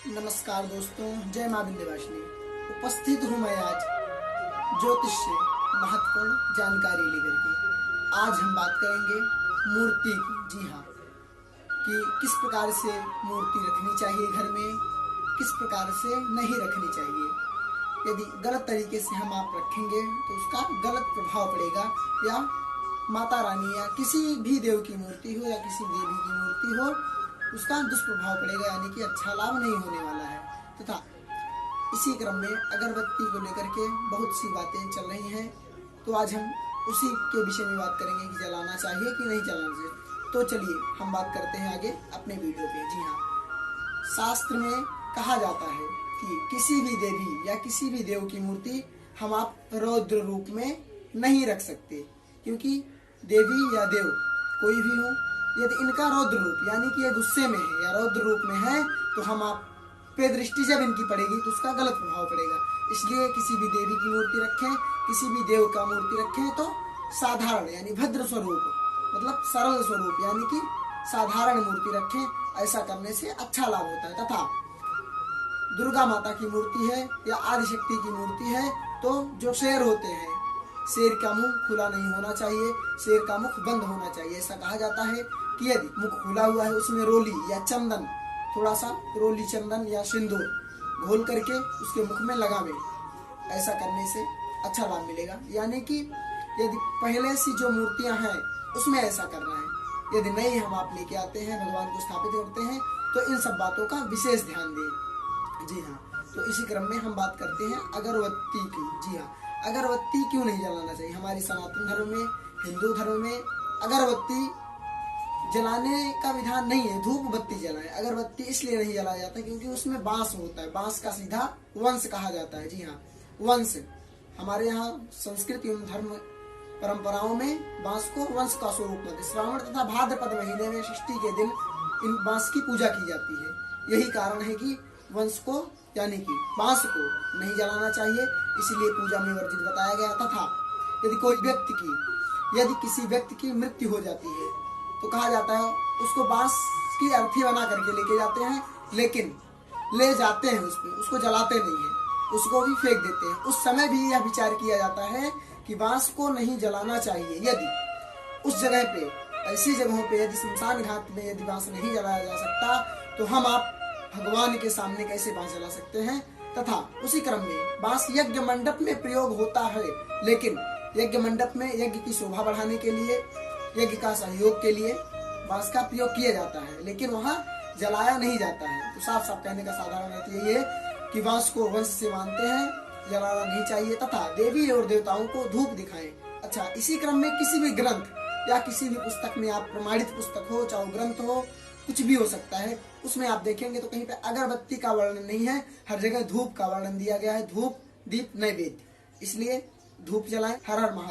नमस्कार दोस्तों, जय मां विंध्यवासिनी। उपस्थित हूँ मैं आज ज्योतिष से महत्वपूर्ण जानकारी लेकर के। आज हम बात करेंगे मूर्ति की। जी हाँ, कि किस प्रकार से मूर्ति रखनी चाहिए घर में, किस प्रकार से नहीं रखनी चाहिए। यदि गलत तरीके से हम आप रखेंगे तो उसका गलत प्रभाव पड़ेगा, या माता रानी या किसी भी देव की मूर्ति हो या किसी देवी की मूर्ति हो, उसका दुष्प्रभाव पड़ेगा, यानी कि अच्छा लाभ नहीं होने वाला है। तथा इसी क्रम में अगरबत्ती को लेकर के बहुत सी बातें चल रही हैं, तो आज हम उसी के विषय में बात करेंगे कि जलाना चाहिए कि नहीं जलाना चाहिए। तो चलिए हम बात करते हैं आगे अपने वीडियो पे। जी हाँ, शास्त्र में कहा जाता है कि किसी भी देवी या किसी भी देव की मूर्ति हम आप रौद्र रूप में नहीं रख सकते, क्योंकि देवी या देव कोई भी हो, यदि इनका रौद्र रूप यानी कि ये गुस्से में है या रौद्र रूप में है, तो हम आप पे दृष्टि जब इनकी पड़ेगी तो उसका गलत प्रभाव पड़ेगा। इसलिए किसी भी देवी की मूर्ति रखें, किसी भी देव का मूर्ति रखें तो साधारण यानी भद्र स्वरूप, मतलब सरल स्वरूप यानी कि साधारण मूर्ति रखें। ऐसा करने से अच्छा लाभ होता है। तथा दुर्गा माता की मूर्ति है या आदिशक्ति की मूर्ति है, तो जो शेर होते हैं, शेर का मुंह खुला नहीं होना चाहिए, शेर का मुख बंद होना चाहिए। ऐसा कहा जाता है कि यदि मुख खुला हुआ है, उसमें रोली या चंदन, थोड़ा सा रोली चंदन या सिंदूर घोल करके उसके मुख में लगावे। ऐसा करने से अच्छा लाभ मिलेगा। यानी कि यदि पहले से जो मूर्तियां हैं उसमें ऐसा करना है, यदि नहीं हम आप लेके आते हैं, भगवान को स्थापित करते हैं, तो इन सब बातों का विशेष ध्यान दें। जी हाँ, तो इसी क्रम में हम बात करते हैं अगरबत्ती की। जी हाँ, अगरबत्ती क्यों नहीं जलाना चाहिए। हमारी सनातन धर्म में, हिंदू धर्म में अगरबत्ती जलाने का विधान नहीं है। धूप बत्ती जलाएं, अगरबत्ती इसलिए नहीं जलाया जाता क्योंकि उसमें बांस होता है। बांस का सीधा वंश कहा जाता है। जी हाँ, वंश। हमारे यहाँ संस्कृत एवं धर्म परंपराओं में बांस को वंश का स्वरूप में श्रावण तथा भाद्रपद महीने में षष्ठी के दिन इन बांस की पूजा की जाती है। यही कारण है कि वंश को यानी कि बांस को नहीं जलाना चाहिए, इसलिए पूजा में वर्जित बताया गया। तथा यदि किसी व्यक्ति की मृत्यु हो जाती है तो कहा जाता है उसको बांस की अर्थी बना करके लेके जाते हैं, लेकिन ले जाते हैं उसको जलाते नहीं है, उसको भी फेंक देते हैं। उस समय भी यह विचार किया जाता है कि बांस को नहीं जलाना चाहिए। यदि उस जगह पे, ऐसी जगहों पे, यदि शमशान घाट में यदि बांस नहीं जलाया जा सकता, तो हम आप भगवान के सामने कैसे बांस जला सकते हैं। तथा उसी क्रम में बांस यज्ञ मंडप में प्रयोग होता है, लेकिन यज्ञ मंडप में यज्ञ की शोभा बढ़ाने के लिए, यज्ञ का सहयोग के लिए बांस का प्रयोग किया जाता है, लेकिन वहाँ जलाया नहीं जाता है। तो साफ साफ कहने का साधारण अर्थ यही है कि बांस को वंश से मानते हैं, जलाना नहीं चाहिए। तथा देवी और देवताओं को धूप दिखाएं। अच्छा, इसी क्रम में किसी भी ग्रंथ या किसी भी पुस्तक में, आप प्रमाणित पुस्तक हो चाहे ग्रंथ हो, कुछ भी हो सकता है, उसमें आप देखेंगे तो कहीं पे अगरबत्ती का वर्णन नहीं है, हर जगह धूप का वर्णन दिया गया है। धूप, दीप, नैवेद्य। इसलिए धूप जलाएं। हर हर महादेव।